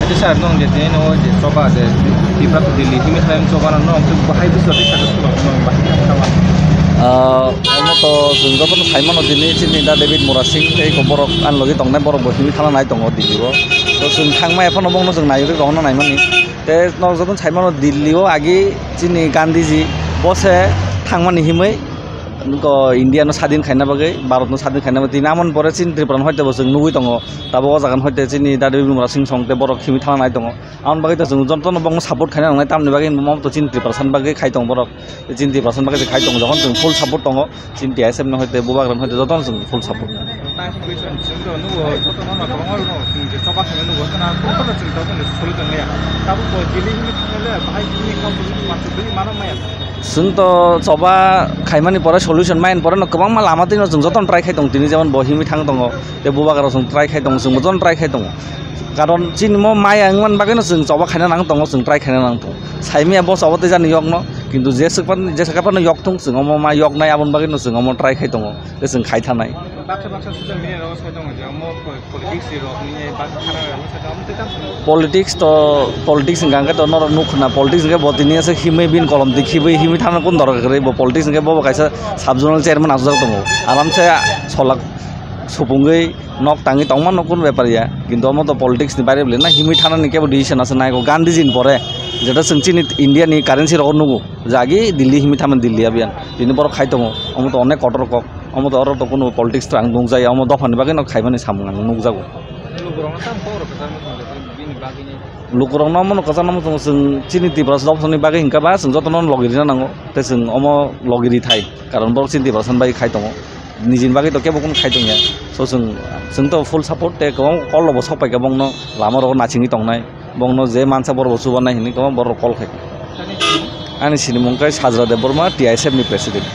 Tisar nong jadi no je coba je di Pratu Dili ini saya coba nong tu bahaya tu suatu satu tu nong bahaya kawan. Omoto sunggoton Simon Odini Cinta David Murasing ko borok an logi tongne borok bohimi khala nai tongo Dilibo to sung thangma ephon obong no sung nayo rohno nai mani te no joton Simon Dillio agi chini Gandhiji bose thangmani himai ko India no sadin khaina bagai Bharat no sadin khaina bati namon pore chin Tripura hoite bo sung nugui tongo tabo o jagan hoite chini David Murasing songte borok himi thala nai tongo amon bagai to sung jonton obong support khaina nai tamni bagai mom to chin Tripura san bagai khai tong borok chin Tripura san bagai khai tong jogon sung full support tongo chin TSM no hoite bobagram hoite joton sung full support Nah situation sungguh nugo joton no kabang no sung je coba khaina nugo kana ko ko sung joton solution le tabo bo Dili himi thangale bahai himi kam masuk beli mana maya sung to coba khaimani pore solution main pore no kabang ma lama tin sung joton try khai tong tini jemon bohimi thang tongo te bobagaro sung try khai tong sung joton try khai tongo karon chin mo maya angman bagai no sung coba khaina nang tongo sung try khaina nang tong saimia bo coba te jani yok no কিন্তু যে সেকাপান yok thung sung omo ma yok nai abon bagin no sung omo try khai tongo te sung khai thanai baksa social media ro sai dong je omo politics ro ni ba khana ro sai dong te tam politics gangga to nor nukhna politics ge botini ase hime bin kolom dikhibai himi thana kon dor gre bo politics ge bo kaisa sub zonal chairman ajak tongo aram se solak supungei nok tangi tongman nokun ব্যাপার ya কিন্তু omo to politics ni bare bole na himi thana ni kebo decision ase nai ko Gandhiji pore যেটা সঞ্চিনি India নি currency রহ নুগু জাগি দিল্লি হিমি থামান দিল্লি আবিয়ান তিনি বড় খাই দङ অমত অনেক কটর কক অমত অর তো কোনো পলিটিক্স আং দং যায় অম দফানি বাগে ন খাইবানি সামগাং নুগ জাগো লুকুরং ন মন কজান মন जों চিনি তিব্রাস দফানি বাগে হিংকা বা जों যতন লগিরি নাঙ্গো তে जों অম লগিরি থাই কারণ বড় চিনি তিব্রাস বাগে খাই দङ निजिन बागे तो केबो कोन खाइ दङ या सो जों तो फुल सपोर्ट ते गोबां कल लबो सपाय गोबां न लामा रग नाचिंनि दंनाय बंनो जे मानसा बर बसु बनाय हिनि गोबां बर कल खाय आनि सिनि मुंखाय साजरा देव बर्मा TSF नि प्रेसिडेंट